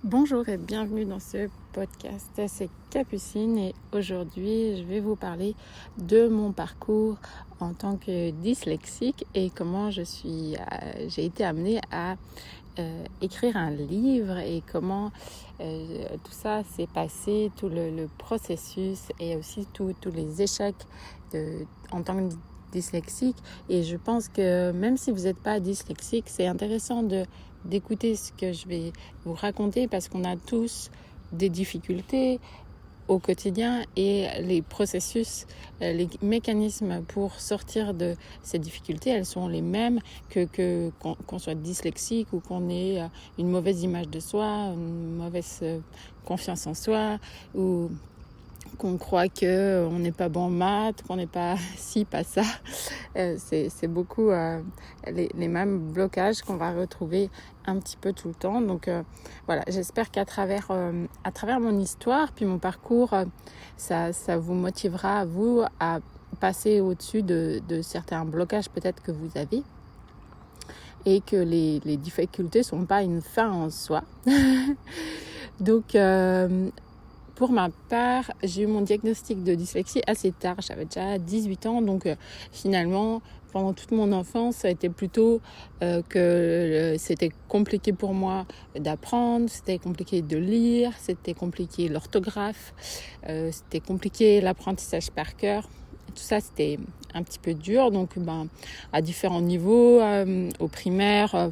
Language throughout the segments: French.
Bonjour et bienvenue dans ce podcast, c'est Capucine et aujourd'hui je vais vous parler de mon parcours en tant que dyslexique et comment j'ai été amenée à écrire un livre et comment tout ça s'est passé, tout le processus et aussi tous les échecs en tant que dyslexique. Et je pense que même si vous n'êtes pas dyslexique, c'est intéressant d'écouter ce que je vais vous raconter parce qu'on a tous des difficultés au quotidien et les processus, les mécanismes pour sortir de ces difficultés, elles sont les mêmes qu'on soit dyslexique ou qu'on ait une mauvaise image de soi, une mauvaise confiance en soi ou qu'on croit qu'on n'est pas bon en maths, qu'on n'est pas ci, pas ça. C'est beaucoup les mêmes blocages qu'on va retrouver un petit peu tout le temps. Donc voilà, j'espère qu'à travers mon histoire, puis mon parcours, ça vous motivera, vous, à passer au-dessus de certains blocages peut-être que vous avez. Et que les difficultés ne sont pas une fin en soi. Donc, pour ma part, j'ai eu mon diagnostic de dyslexie assez tard. J'avais déjà 18 ans, donc finalement, pendant toute mon enfance, ça a été plutôt que c'était compliqué pour moi d'apprendre, c'était compliqué de lire, c'était compliqué l'orthographe, c'était compliqué l'apprentissage par cœur. Tout ça, c'était un petit peu dur. Donc, à différents niveaux, au primaire,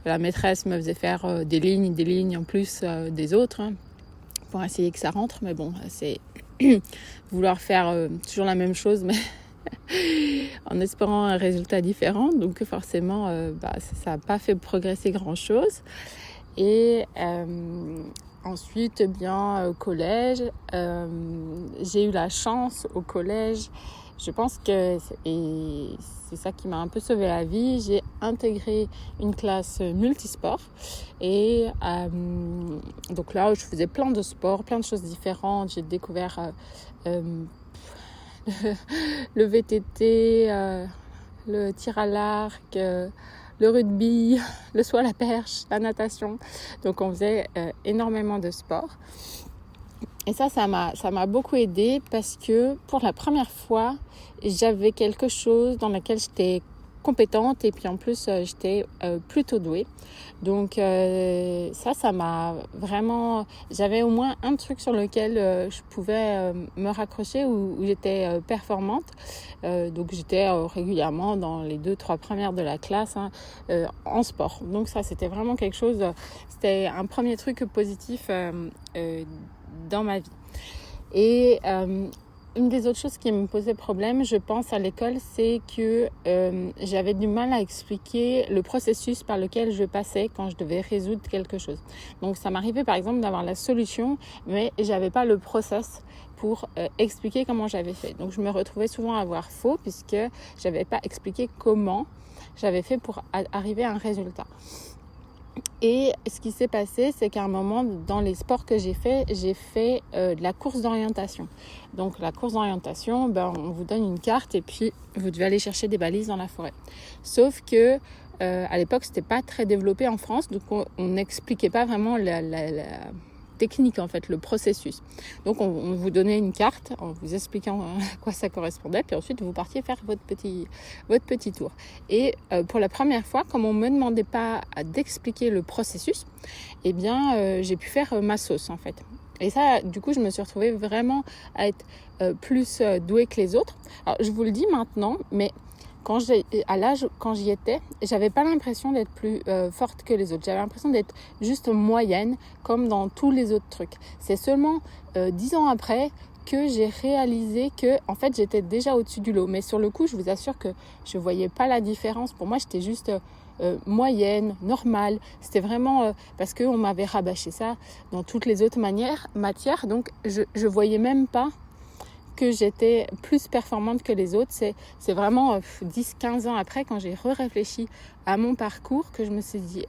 la maîtresse me faisait faire des lignes en plus des autres, pour essayer que ça rentre. Mais bon, c'est vouloir faire toujours la même chose, mais en espérant un résultat différent. Donc, forcément, ça n'a pas fait progresser grand-chose. Et ensuite, au collège, j'ai eu la chance au collège. Je pense que c'est ça qui m'a un peu sauvé la vie. J'ai intégré une classe multisport et donc là, je faisais plein de sports, plein de choses différentes. J'ai découvert le VTT, le tir à l'arc, le rugby, le saut à la perche, la natation. Donc on faisait énormément de sport. Et ça m'a beaucoup aidée parce que pour la première fois, j'avais quelque chose dans lequel j'étais compétente et puis en plus j'étais plutôt douée. Donc ça m'a vraiment... J'avais au moins un truc sur lequel je pouvais me raccrocher où j'étais performante. Donc j'étais régulièrement dans les 2-3 premières de la classe en sport. Donc ça c'était vraiment quelque chose... C'était un premier truc positif dans ma vie. Et une des autres choses qui me posait problème, je pense, à l'école, c'est que j'avais du mal à expliquer le processus par lequel je passais quand je devais résoudre quelque chose. Donc, ça m'arrivait, par exemple, d'avoir la solution, mais j'avais pas le process pour expliquer comment j'avais fait. Donc, je me retrouvais souvent à avoir faux puisque j'avais pas expliqué comment j'avais fait pour arriver à un résultat. Et ce qui s'est passé, c'est qu'à un moment, dans les sports que j'ai fait de la course d'orientation. Donc la course d'orientation, on vous donne une carte et puis vous devez aller chercher des balises dans la forêt. Sauf que à l'époque, c'était pas très développé en France, donc on n'expliquait pas vraiment la technique, en fait, le processus. Donc on vous donnait une carte en vous expliquant à quoi ça correspondait, puis ensuite vous partiez faire votre petit tour. Et pour la première fois, comme on me demandait pas d'expliquer le processus, j'ai pu faire ma sauce, en fait. Et ça, du coup, je me suis retrouvée vraiment à être plus douée que les autres. Alors, je vous le dis maintenant, mais à l'âge quand j'y étais, j'avais pas l'impression d'être plus forte que les autres. J'avais l'impression d'être juste moyenne, comme dans tous les autres trucs. C'est seulement 10 ans après que j'ai réalisé que, en fait, j'étais déjà au-dessus du lot. Mais sur le coup, je vous assure que je voyais pas la différence. Pour moi, j'étais juste moyenne, normale. C'était vraiment parce qu'on m'avait rabâché ça dans toutes les autres matières. Donc, je voyais même pas que j'étais plus performante que les autres. C'est vraiment 10-15 ans après, quand j'ai réfléchi à mon parcours, que je me suis dit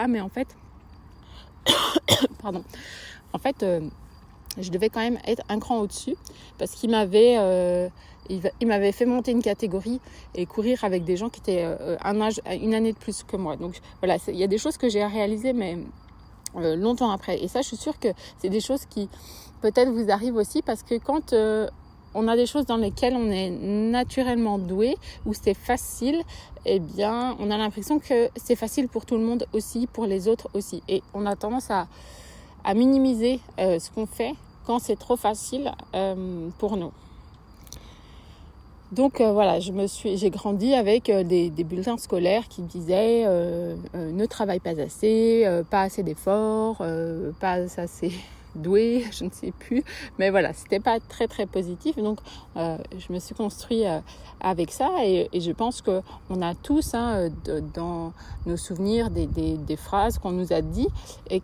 mais en fait je devais quand même être un cran au-dessus, parce qu'il m'avait fait monter une catégorie et courir avec des gens qui étaient une année de plus que moi. Donc voilà, il y a des choses que j'ai réalisées, mais longtemps après. Et ça, je suis sûre que c'est des choses qui peut-être vous arrivent aussi, parce que quand on a des choses dans lesquelles on est naturellement doué, où c'est facile, eh bien, on a l'impression que c'est facile pour tout le monde aussi, pour les autres aussi. Et on a tendance à minimiser ce qu'on fait quand c'est trop facile pour nous. Donc voilà, j'ai grandi avec des bulletins scolaires qui disaient ne travaille pas assez, pas assez d'efforts, pas assez doué, je ne sais plus. Mais voilà, c'était pas très très positif. Donc je me suis construit avec ça, et je pense qu'on a tous dans nos souvenirs des phrases qu'on nous a dit et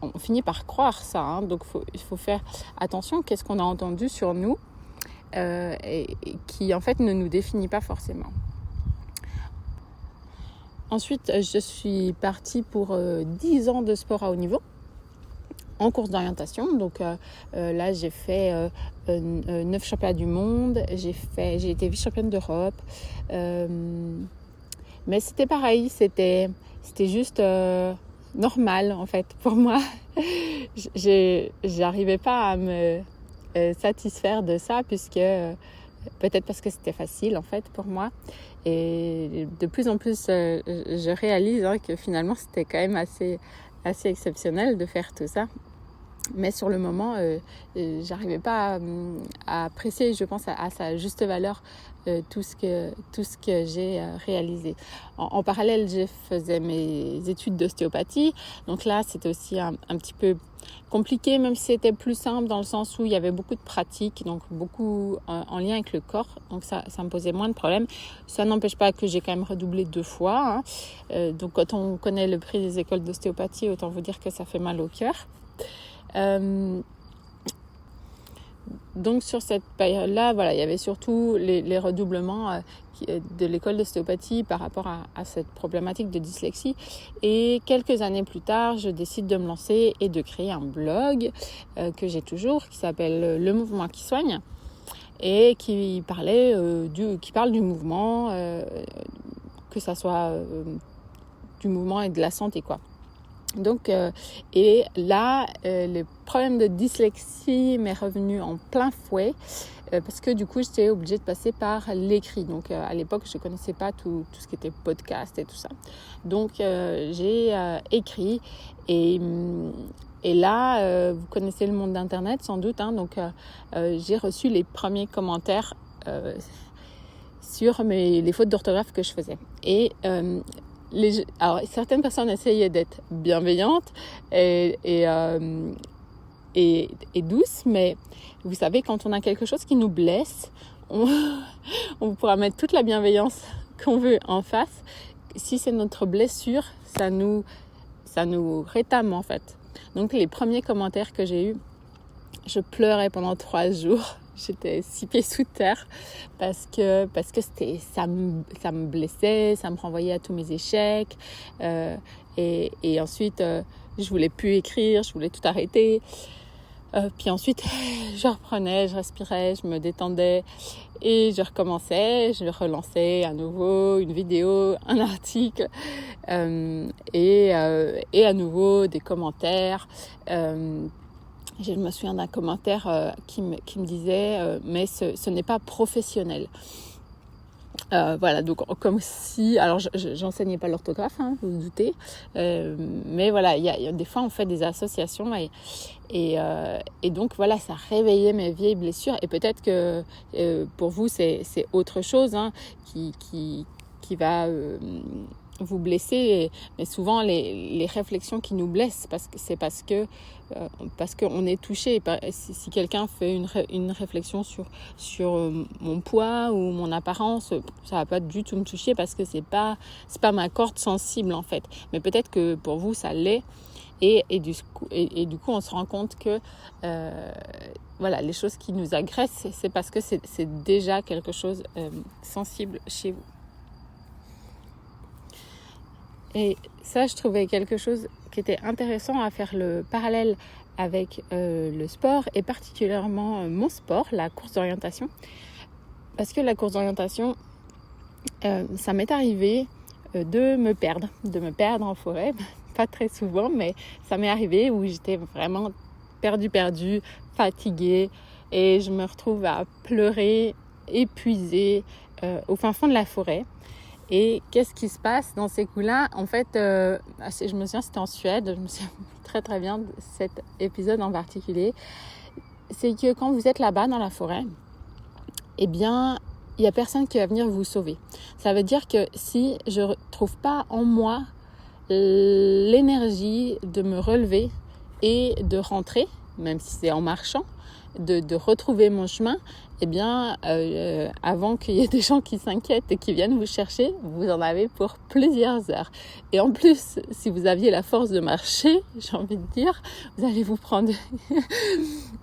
on finit par croire ça. Donc il faut faire attention. Qu'est-ce qu'on a entendu sur nous et qui en fait ne nous définit pas forcément. Ensuite, je suis partie pour 10 ans de sport à haut niveau en course d'orientation. Donc là, j'ai fait 9 championnats du monde, j'ai été vice-championne d'Europe. Mais c'était pareil, c'était juste normal en fait pour moi. J'arrivais pas à me satisfaire de ça, puisque peut-être parce que c'était facile en fait pour moi, et de plus en plus je réalise que finalement c'était quand même assez exceptionnel de faire tout ça. Mais sur le moment, j'arrivais pas à apprécier, je pense, à sa juste valeur tout ce que j'ai réalisé. En parallèle, je faisais mes études d'ostéopathie. Donc là, c'était aussi un petit peu compliqué, même si c'était plus simple dans le sens où il y avait beaucoup de pratiques, donc beaucoup en lien avec le corps. Donc ça me posait moins de problèmes. Ça n'empêche pas que j'ai quand même redoublé 2 fois. Donc quand on connaît le prix des écoles d'ostéopathie, autant vous dire que ça fait mal au cœur. Donc sur cette période-là, voilà, il y avait surtout les redoublements de l'école d'ostéopathie par rapport à cette problématique de dyslexie. Et quelques années plus tard, je décide de me lancer et de créer un blog que j'ai toujours, qui s'appelle Le Mouvement qui soigne, et qui parle du mouvement, que ça soit du mouvement et de la santé, quoi. Donc, et là, le problème de dyslexie m'est revenu en plein fouet, parce que du coup, j'étais obligée de passer par l'écrit. Donc, à l'époque, je ne connaissais pas tout ce qui était podcast et tout ça. Donc, j'ai écrit, et là, vous connaissez le monde d'Internet sans doute. Donc, j'ai reçu les premiers commentaires sur les fautes d'orthographe que je faisais. Et alors, certaines personnes essayaient d'être bienveillantes et douces, mais vous savez, quand on a quelque chose qui nous blesse, on pourra mettre toute la bienveillance qu'on veut en face. Si c'est notre blessure, ça nous rétame en fait. Donc les premiers commentaires que j'ai eus, je pleurais pendant 3 jours. J'étais 6 pieds sous terre parce que ça me blessait, ça me renvoyait à tous mes échecs. Et ensuite, je voulais plus écrire, je voulais tout arrêter. Puis ensuite, je reprenais, je respirais, je me détendais et je recommençais, je relançais à nouveau une vidéo, un article et à nouveau des commentaires. Je me souviens d'un commentaire qui me disait mais ce n'est pas professionnel. Voilà, donc comme si, alors j'enseignais pas l'orthographe, vous vous doutez, mais voilà, il y a des fois on fait des associations et donc voilà, ça réveillait mes vieilles blessures, et peut-être que pour vous c'est autre chose qui va vous blesser, mais souvent les réflexions qui nous blessent, parce qu'on est touché. Si quelqu'un fait une réflexion sur mon poids ou mon apparence, ça va pas du tout me toucher, parce que c'est pas ma corde sensible en fait. Mais peut-être que pour vous ça l'est, et du coup on se rend compte que voilà, les choses qui nous agressent, c'est parce que c'est déjà quelque chose sensible chez vous. Et ça, je trouvais quelque chose qui était intéressant à faire le parallèle avec le sport, et particulièrement mon sport, la course d'orientation. Parce que la course d'orientation, ça m'est arrivé de me perdre en forêt, pas très souvent, mais ça m'est arrivé où j'étais vraiment perdue, fatiguée, et je me retrouve à pleurer, épuisée, au fin fond de la forêt. Et qu'est-ce qui se passe dans ces coups-là? En fait, je me souviens, c'était en Suède, je me souviens très très bien de cet épisode en particulier. C'est que quand vous êtes là-bas dans la forêt, eh bien, il n'y a personne qui va venir vous sauver. Ça veut dire que si je ne trouve pas en moi l'énergie de me relever et de rentrer, même si c'est en marchant, de retrouver mon chemin, eh bien, avant qu'il y ait des gens qui s'inquiètent et qui viennent vous chercher, vous en avez pour plusieurs heures. Et en plus, si vous aviez la force de marcher, j'ai envie de dire, vous allez vous prendre...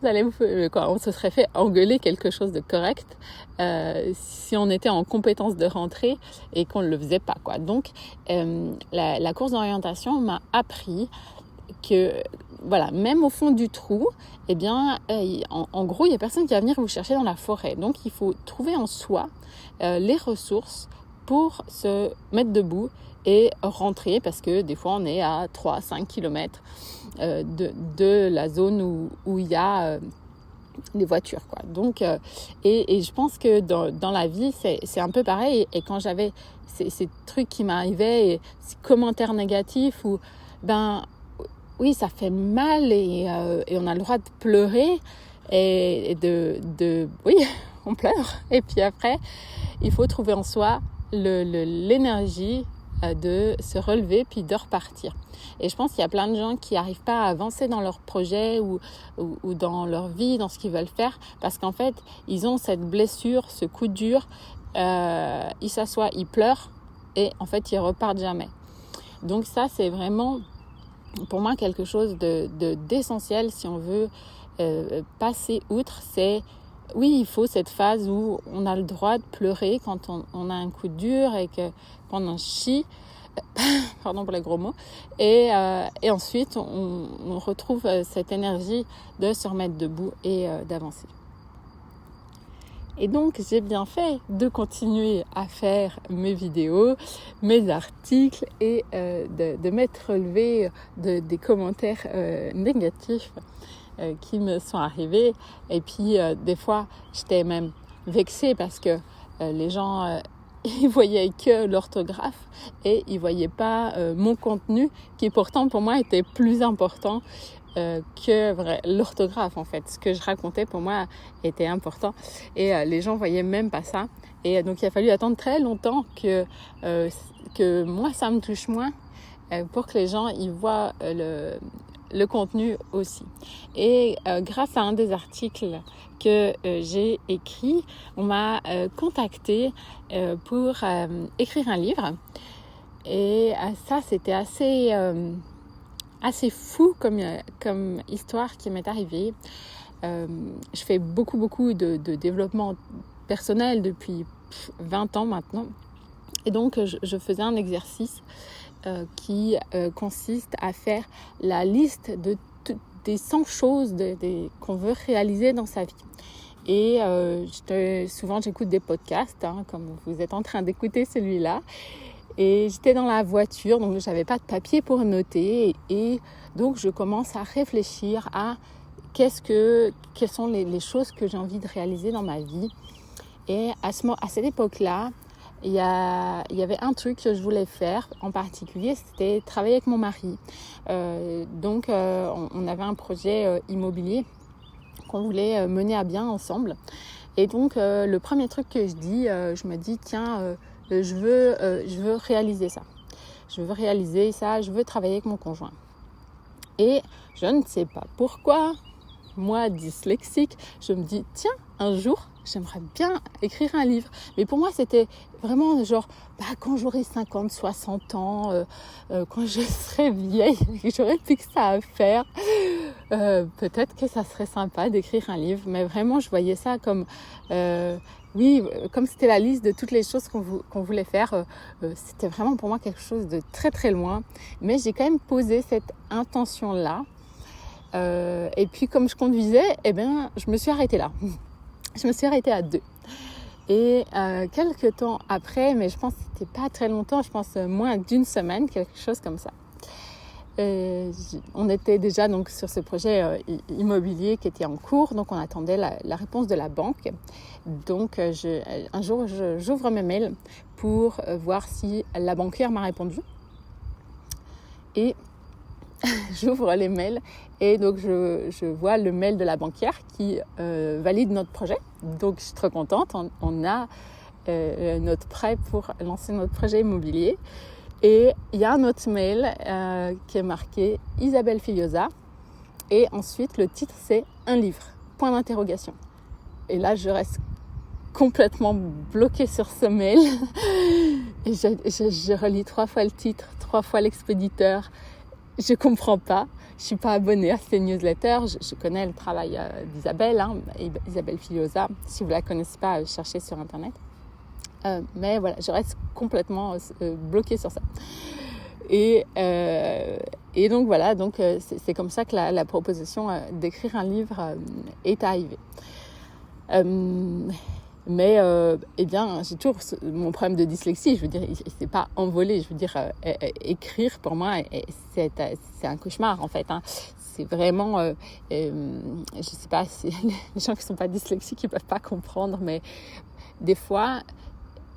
on se serait fait engueuler quelque chose de correct si on était en compétence de rentrer et qu'on ne le faisait pas, quoi. Donc, la course d'orientation m'a appris que, voilà, même au fond du trou, eh bien, en gros, il n'y a personne qui va venir vous chercher dans la forêt. Donc, il faut trouver en soi les ressources pour se mettre debout et rentrer, parce que des fois, on est à 3-5 km de la zone où il y a des voitures, quoi. Donc, et je pense que dans la vie, c'est un peu pareil. Et quand j'avais ces trucs qui m'arrivaient, et ces commentaires négatifs, ou oui, ça fait mal, et on a le droit de pleurer et oui, on pleure. Et puis après, il faut trouver en soi l'énergie de se relever puis de repartir. Et je pense qu'il y a plein de gens qui n'arrivent pas à avancer dans leur projet ou dans leur vie, dans ce qu'ils veulent faire, parce qu'en fait, ils ont cette blessure, ce coup dur, ils s'assoient, ils pleurent, et en fait, ils repartent jamais. Donc ça, c'est vraiment... pour moi, quelque chose d'essentiel si on veut passer outre, c'est, oui, il faut cette phase où on a le droit de pleurer quand on a un coup dur et qu'on en chie, pardon pour les gros mots, et ensuite on retrouve cette énergie de se remettre debout et d'avancer. Et donc, j'ai bien fait de continuer à faire mes vidéos, mes articles, et de m'être relevé des commentaires négatifs qui me sont arrivés. Et puis, des fois, j'étais même vexée parce que les gens, ils voyaient que l'orthographe et ils voyaient pas mon contenu, qui pourtant pour moi était plus important que l'orthographe, en fait. Ce que je racontais pour moi était important, et les gens voyaient même pas ça. Et donc il a fallu attendre très longtemps que moi ça me touche moins, pour que les gens ils voient le contenu aussi. Et grâce à un des articles que j'ai écrit, on m'a contacté pour écrire un livre. Et ça, c'était assez fou comme histoire qui m'est arrivée. Je fais beaucoup de développement personnel depuis 20 ans maintenant. Et donc, je faisais un exercice qui consiste à faire la liste des 100 choses qu'on veut réaliser dans sa vie. Et souvent, j'écoute des podcasts, comme vous êtes en train d'écouter celui-là. Et j'étais dans la voiture, donc je n'avais pas de papier pour noter. Et donc, je commence à réfléchir à quelles sont les choses que j'ai envie de réaliser dans ma vie. Et à cette époque-là, il y avait un truc que je voulais faire en particulier, c'était travailler avec mon mari. Donc, on avait un projet immobilier qu'on voulait mener à bien ensemble. Et donc, le premier truc que je me dis, tiens... je veux réaliser ça. Je veux travailler avec mon conjoint. Et je ne sais pas pourquoi, moi, dyslexique, je me dis, tiens, un jour, j'aimerais bien écrire un livre. Mais pour moi, c'était vraiment genre, quand j'aurai 50, 60 ans, quand je serai vieille, j'aurai plus que ça à faire, peut-être que ça serait sympa d'écrire un livre. Mais vraiment, je voyais ça comme... oui, comme c'était la liste de toutes les choses qu'on voulait faire, c'était vraiment pour moi quelque chose de très très loin. Mais j'ai quand même posé cette intention-là. Et puis comme je conduisais, je me suis arrêtée là. Je me suis arrêtée à 2. Et quelques temps après, mais je pense que c'était pas très longtemps, je pense moins d'une semaine, quelque chose comme ça. on était déjà donc sur ce projet immobilier qui était en cours, donc on attendait la réponse de la banque. Donc un jour, j'ouvre mes mails pour voir si la banquière m'a répondu. Et j'ouvre les mails et donc je vois le mail de la banquière qui valide notre projet. Donc je suis trop contente, on a notre prêt pour lancer notre projet immobilier. Et il y a un autre mail qui est marqué Isabelle Filiosa. Et ensuite, le titre, c'est un livre, point d'interrogation. Et là, je reste complètement bloquée sur ce mail. Et je relis 3 fois le titre, 3 fois l'expéditeur. Je comprends pas. Je suis pas abonnée à ces newsletters. Je connais le travail d'Isabelle, Isabelle Filiosa. Si vous la connaissez pas, cherchez sur Internet. Mais voilà, je reste complètement bloquée sur ça. Et donc voilà, c'est comme ça que la proposition d'écrire un livre est arrivée. Mais eh bien, j'ai toujours mon problème de dyslexie. Je veux dire, il s'est pas envolé. Je veux dire, écrire pour moi, c'est un cauchemar en fait. Hein. C'est vraiment, je sais pas, si les gens qui sont pas dyslexiques, ils peuvent pas comprendre, mais des fois,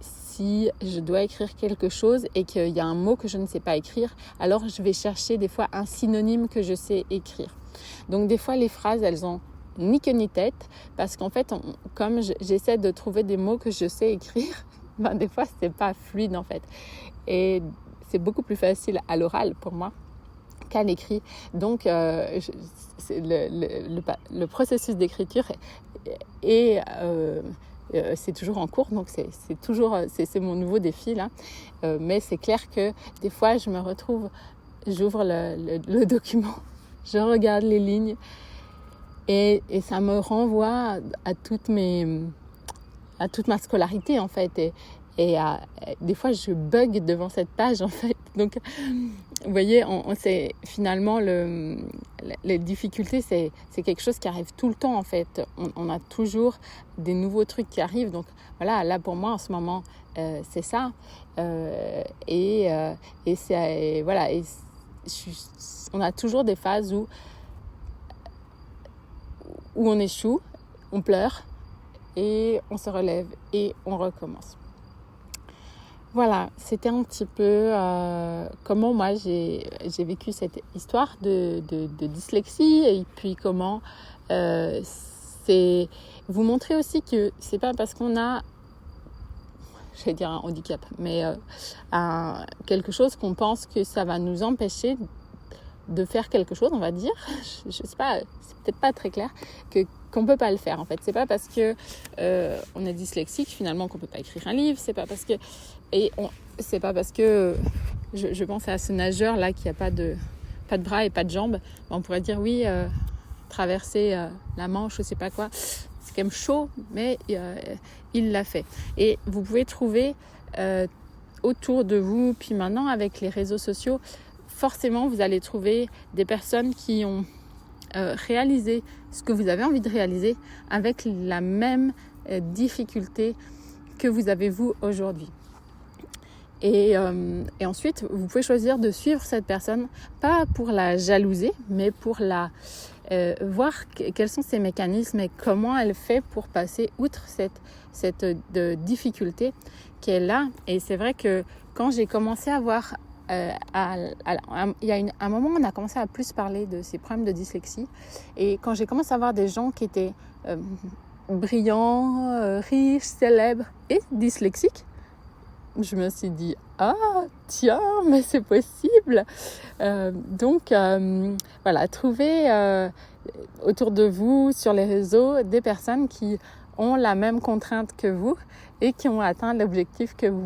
si je dois écrire quelque chose et qu'il y a un mot que je ne sais pas écrire, alors je vais chercher des fois un synonyme que je sais écrire. Donc des fois, les phrases, elles ont ni queue ni tête, parce qu'en fait, comme j'essaie de trouver des mots que je sais écrire, ben des fois, c'est pas fluide en fait. Et c'est beaucoup plus facile à l'oral pour moi qu'à l'écrit. Donc, le processus d'écriture c'est toujours en cours, donc c'est mon nouveau défi là. Mais c'est clair que des fois, je me retrouve, j'ouvre le document, je regarde les lignes et ça me renvoie à toute ma scolarité en fait. Et des fois, je bug devant cette page en fait. Donc, vous voyez, c'est finalement les difficultés, c'est quelque chose qui arrive tout le temps en fait. On a toujours des nouveaux trucs qui arrivent. Donc voilà, là pour moi en ce moment, c'est ça. Voilà. On a toujours des phases où on échoue, on pleure et on se relève et on recommence. Voilà, c'était un petit peu comment moi j'ai vécu cette histoire de dyslexie et puis comment c'est vous montrer aussi que c'est pas parce qu'on a, j'allais dire un handicap, mais quelque chose qu'on pense que ça va nous empêcher de faire quelque chose, on va dire. Je sais pas, c'est peut-être pas très clair qu'on peut pas le faire en fait. C'est pas parce que on est dyslexique finalement qu'on peut pas écrire un livre. C'est pas parce que je pense à ce nageur là qui a pas de bras et pas de jambes. On pourrait dire oui, traverser la Manche, je sais pas quoi. C'est quand même chaud, mais il l'a fait. Et vous pouvez trouver autour de vous, puis maintenant avec les réseaux sociaux, forcément vous allez trouver des personnes qui ont réalisé ce que vous avez envie de réaliser avec la même difficulté que vous avez vous aujourd'hui. Et ensuite, vous pouvez choisir de suivre cette personne, pas pour la jalouser, mais pour voir quels sont ses mécanismes et comment elle fait pour passer outre cette difficulté qu'elle a. Et c'est vrai que quand j'ai commencé à voir, il y a un moment où on a commencé à plus parler de ces problèmes de dyslexie. Et quand j'ai commencé à voir des gens qui étaient brillants, riches, célèbres et dyslexiques, je me suis dit, ah tiens, mais c'est possible. Donc voilà, trouvez autour de vous, sur les réseaux, des personnes qui ont la même contrainte que vous et qui ont atteint l'objectif que vous.